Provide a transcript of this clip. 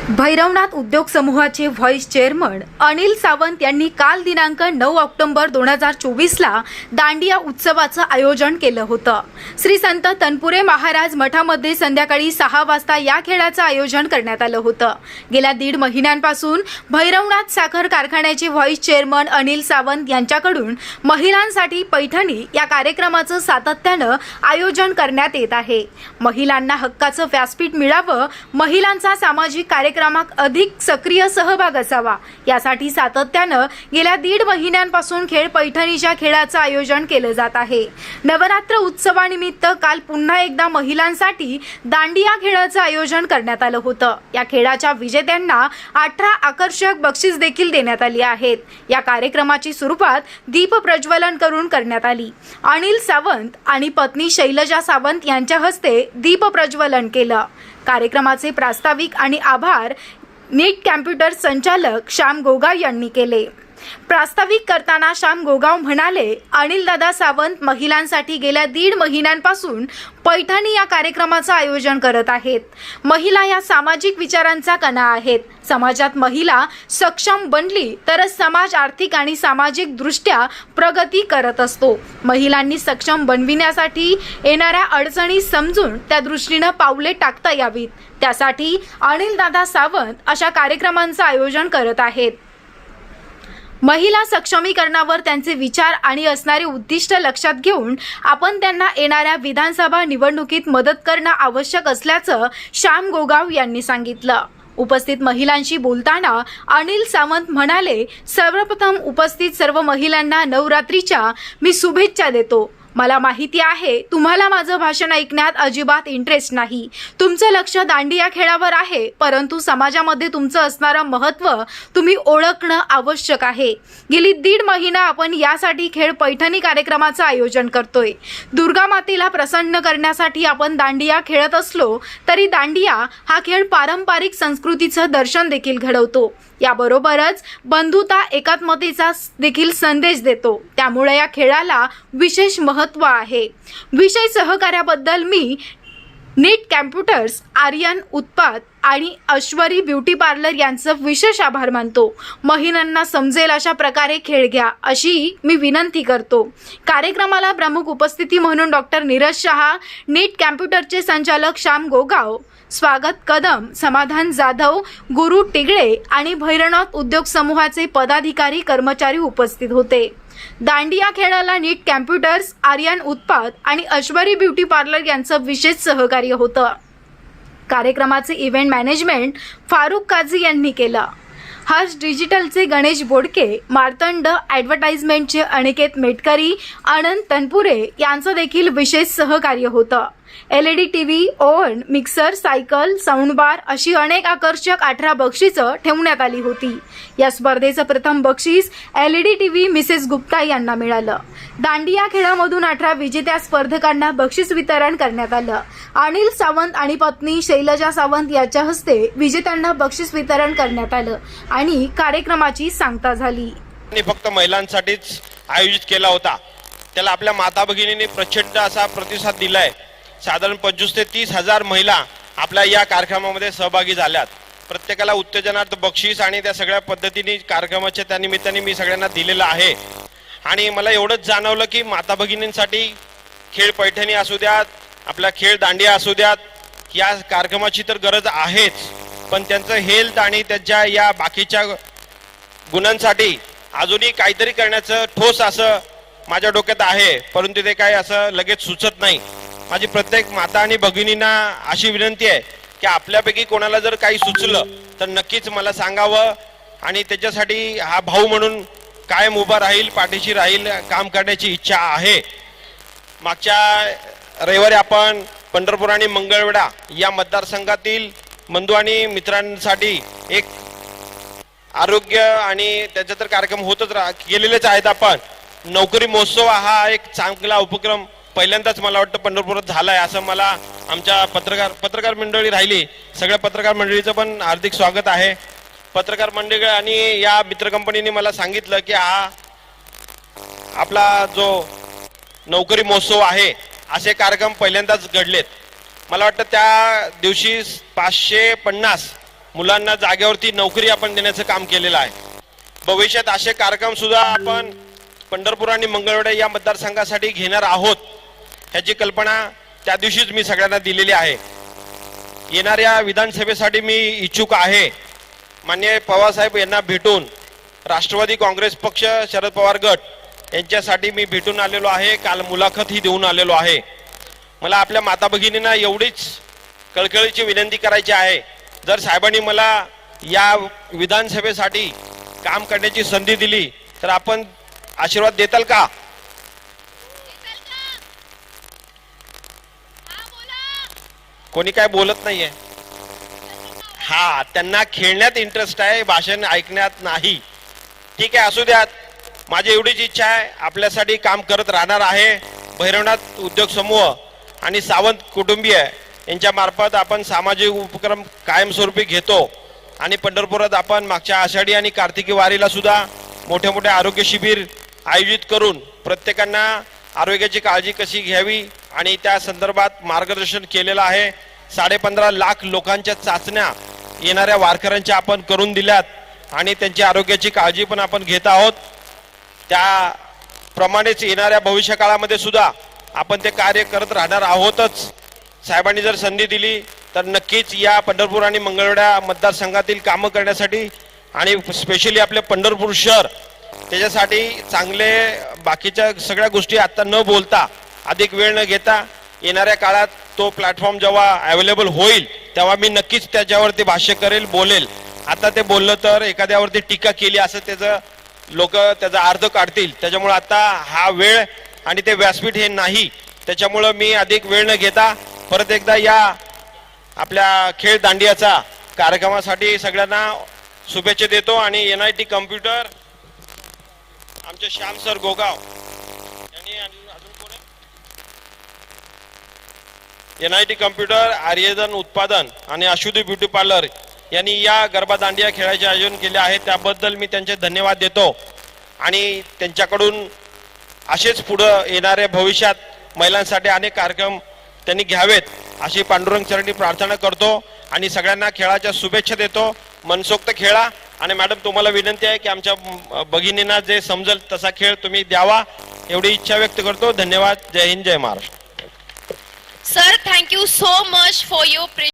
भैरवनाथ उद्योग समूहाचे vice chairman Anil Sawant यांनी काल दिनांक 9 ऑक्टोबर 2024 ला दांडिया उत्सवाचं आयोजन केलं होतं। श्री संत तनपुरे महाराज मठामध्ये संध्याकाळी 6 वाजता या खेळाचं आयोजन करण्यात आलं होतं। गेल्या 1.5 महिन्यांपासून भैरवनाथ साखर कारखान्याचे व्हाईस चेअरमन अनिल सावंत यांच्याकडून महिलांसाठी पैठणी या कार्यक्रमाचं सातत्यानं आयोजन करण्यात येत आहे। महिलांना हक्काचं व्यासपीठ मिळावं, महिलांचा सामाजिक कार्यक्रमात अधिक सक्रिय सहभाग असावा यासाठी सातत्यानं गेल्या 1.5 महिन्यांपासून खेळ पैठणीच्या खेळाचं आयोजन केलं जात आहे। नवरात्र उत्सवानिमित्त काल पुन्हा एकदा महिलांसाठी दांडिया खेळाचं आयोजन करण्यात आलं होतं। या खेळाच्या विजेत्यांना 18 आकर्षक बक्षीस देखील देण्यात आली आहेत। या कार्यक्रमाची सुरुवात दीप प्रज्वलन करून करण्यात आली। अनिल सावंत आणि पत्नी शैलजा सावंत यांच्या हस्ते दीप प्रज्वलन केलं। कार्यक्रमाचे प्रास्ताविक आणि आभार नीट कॅम्प्युटर संचालक श्याम गोगाव यांनी केले। प्रास्ताविक करताना श्याम गोगाव म्हणाले, अनिल दादा सावंत महिलांसाठी गेल्या 1.5 महिन्यांपासून पैठणी या कार्यक्रमाचं आयोजन करत आहेत। महिला या सामाजिक विचारांचा कणा आहेत। समाजात महिला सक्षम बनली तरच समाज आर्थिक आणि सामाजिक दृष्ट्या प्रगती करत असतो। महिलांनी सक्षम बनविण्यासाठी येणाऱ्या अडचणी समजून त्या दृष्टीने पावले टाकता यावीत, त्यासाठी अनिल दादा सावंत अशा कार्यक्रमांचं आयोजन करत आहेत। महिला सक्षमीकरणावर त्यांचे विचार आणि असणारे उद्दिष्ट लक्षात घेऊन आपण त्यांना येणाऱ्या विधानसभा निवडणुकीत मदत करणं आवश्यक असल्याचं श्याम गोगाव यांनी सांगितलं। उपस्थित महिलांशी बोलताना अनिल सावंत म्हणाले, सर्वप्रथम उपस्थित सर्व महिलांना नवरात्रीच्या मी शुभेच्छा देतो। मला माहिती आहे तुम्हाला माझं भाषण ऐकण्यात अजिबात इंटरेस्ट नाही, तुमचं लक्ष दांडिया खेळावर आहे, परंतु समाजामध्ये तुमचं असणारं महत्त्व तुम्ही ओळखणं आवश्यक आहे। गेली 1.5 महिना आपण यासाठी खेळ पैठणी कार्यक्रमाचं आयोजन करतोय। दुर्गा मातेला प्रसन्न करण्यासाठी आपण दांडिया खेळत असलो तरी दांडिया हा खेळ पारंपरिक संस्कृतीचं दर्शन देखील घडवतो। याबरोबरच बंधुता एकात्मतेचा देखील संदेश देतो। त्यामुळे या खेळाला विशेष महत्त्व आहे। विशेष सहकार्याबद्दल मी नीट कॅम्प्युटर्स, आर्यन उत्पाद आणि ऐश्वरी ब्युटी पार्लर यांचं विशेष आभार मानतो। महिलांना समजेल अशा प्रकारे खेळ घ्या अशी मी विनंती करतो। कार्यक्रमाला प्रमुख उपस्थिती म्हणून डॉक्टर नीरज शहा, नीट कॅम्प्युटरचे संचालक श्याम गोगाव, स्वागत कदम, समाधान जाधव, गुरु टिगळे आणि भैरवनाथ उद्योग समूहाचे पदाधिकारी कर्मचारी उपस्थित होते। दांडिया खेळाला नीट कॅम्प्युटर्स, आर्यन उत्पाद आणि ऐश्वरी ब्युटी पार्लर यांचं विशेष सहकार्य होतं। कार्यक्रमाचे इव्हेंट मॅनेजमेंट फारुख काझी यांनी केलं। हर्ष डिजिटलचे गणेश बोडके, मार्तंड ॲडव्हर्टाइजमेंटचे अनिकेत मेटकरी, आनंद तनपुरे यांचं देखील विशेष सहकार्य होतं। LED TV, oven, mixer, cycle, sound bar अशी अनेक आकर्षक 18 बक्षिसं ठेवण्यात आली होती। या स्पर्धेचं प्रथम बक्षीस LED टीव्ही मिसेस गुप्ता यांना मिळालं। दांडिया खेळामधून 18 विजेत्या स्पर्धकांना बक्षीस वितरण करण्यात आलं। अनिल सावंत आणि पत्नी शैलजा सावंत यांच्या हस्ते विजेत्यांना बक्षीस वितरण करण्यात आलं आणि कार्यक्रमाची सांगता झाली। फक्त महिलांसाठीच आयोजित केला होता, त्याला आपल्या माता भगिनींनी प्रचंड असा प्रतिसाद दिलाय। साधारण 25 ते 30 हजार महिला आपल्या या कार्यक्रमामध्ये सहभागी झाल्यात। प्रत्येकाला उत्तेजनार्थ बक्षीस आणि त्या सगळ्या पद्धतीने कार्यक्रमाच्या त्या निमित्ताने मी सगळ्यांना दिलेला आहे। आणि मला एवढंच जाणवलं की माता भगिनींसाठी खेळ पैठणी असू द्यात, आपला खेळ दांडिया असू द्यात, या कार्यक्रमाची तर गरज आहेच, पण त्यांचं हेल्थ आणि त्यांच्या या बाकीच्या गुणांसाठी अजूनही काहीतरी करण्याचं ठोस असं माझ्या डोक्यात आहे, परंतु ते काय असं लगेच सुचत नाही। माझी प्रत्येक माता आणि भगिनींना अशी विनंती आहे की आपल्यापैकी कोणाला जर काही सुचलं तर नक्कीच मला सांगावं आणि त्याच्यासाठी हा भाऊ म्हणून कायम उभा राहील, पाठीशी राहील, काम करण्याची इच्छा आहे। मागच्या रविवारी आपण पंढरपूर आणि मंगळवेढा या मतदारसंघातील बंधू आणि मित्रांसाठी एक आरोग्य आणि त्याचे तर कार्यक्रम होतच केलेलेच आहेत। आपण नोकरी महोत्सव हा एक चांगला उपक्रम पहिल्यांदाच मला वाटतं पंढरपुरात झालाय असं मला आमच्या पत्रकार मंडळी राहिली, सगळ्या पत्रकार मंडळीचं पण हार्दिक स्वागत आहे। पत्रकार मंडळी आणि या मित्र कंपनीने मला सांगितलं की हा आपला जो नोकरी महोत्सव आहे असे कार्यक्रम पहिल्यांदाच घडलेत। मला वाटतं त्या दिवशी 550 मुलांना जागेवरती नोकरी आपण देण्याचं काम केलेलं आहे. भविष्यात असे कार्यक्रम सुद्धा आपण पंढरपूर आणि मंगळवेढा या मतदारसंघासाठी घेणार आहोत. ह्याची कल्पना त्या दिवशीच मी सगळ्यांना दिलेली आहे. येणाऱ्या विधानसभेसाठी मी इच्छुक आहे. माननीय पवारसाहेब यांना भेटून राष्ट्रवादी काँग्रेस पक्ष, शरद पवार गट यांच्यासाठी मी भेटून आलेलो आहे. काल मुलाखत ही देऊन आलेलो आहे. मला आपल्या माता भगिनींना एवढीच कळकळीची विनंती करायची आहे, जर साहेबांनी मला या विधानसभेसाठी काम करण्याची संधी दिली तर आपण आशीर्वाद देताल का? कोणी काय बोलत नाहीये. हा, त्यांना खेळण्यात इंटरेस्ट आहे, भाषण ऐकण्यात नाही. ठीक आहे, असू द्यात. माझी एवढीच इच्छा आहे, आपल्यासाठी काम करत राहणार आहे. भैरवनाथ उद्योग समूह आणि सावंत कुटुंबीय यांच्या मार्फत आपण सामाजिक उपक्रम कायमस्वरूपी घेतो आणि पंढरपुरात आपण मागच्या आषाढी आणि कार्तिकी वारीला सुद्धा मोठे मोठे आरोग्य शिबिर आयोजित करून प्रत्येकांना आरोग्याची काळजी कशी घ्यावी आणि त्या संदर्भात मार्गदर्शन केलेलं आहे. 15.5 लाख लोकांच्या चाचण्या येणाऱ्या वारकऱ्यांच्या आपण करून दिल्यात आणि त्यांची आरोग्याची काळजी पण आपण घेत आहोत. त्याप्रमाणेच येणाऱ्या भविष्य काळामध्ये सुद्धा आपण ते कार्य करत राहणार आहोतच. साहेबांनी जर संधी दिली तर नक्कीच या पंढरपूर आणि मंगळवेढा मतदारसंघातील कामं करण्यासाठी आणि स्पेशली आपले पंढरपूर शहर त्याच्यासाठी चांगले बाकीच्या सगळ्या गोष्टी आता न बोलता, अधिक वेळ न घेता, येणाऱ्या काळात तो प्लॅटफॉर्म जेव्हा अवेलेबल होईल तेव्हा मी नक्कीच त्याच्यावरती भाष्य करेल, बोलेल. आता ते बोललं तर एखाद्यावरती टीका केली असं त्याचं लोक त्याचा अर्थ काढतील. त्याच्यामुळे आता हा वेळ आणि ते व्यासपीठ हे नाही. त्याच्यामुळं मी अधिक वेळ न घेता परत एकदा या आपल्या खेळ दांडियाचा कार्यक्रमासाठी सगळ्यांना शुभेच्छा देतो. आणि NIT कम्प्युटर आमचे श्याम सर गोगाव यांनी अजून कोण आहे, NIT कम्प्युटर, आर्यधन उत्पादन आणि अशुद्धी ब्युटी पार्लर यांनी या गरबा दांडिया खेळाचे आयोजन केले आहे. त्याबद्दल मी त्यांचे धन्यवाद देतो आणि त्यांच्याकडून असेच पुढे येणाऱ्या भविष्यात महिलांसाठी अनेक कार्यक्रम त्यांनी घ्यावेत अशी पांडुरंग चरणी प्रार्थना करतो आणि सगळ्यांना खेळाच्या शुभेच्छा देतो. मनसोक्त खेळा. आणि मॅडम, तुम्हाला विनंती आहे की आमच्या भगिनींना जे समजेल तसा खेळ तुम्ही द्यावा एवढी इच्छा व्यक्त करतो. धन्यवाद. जय हिंद, जय Maharashtra. Sir, thank you so much for your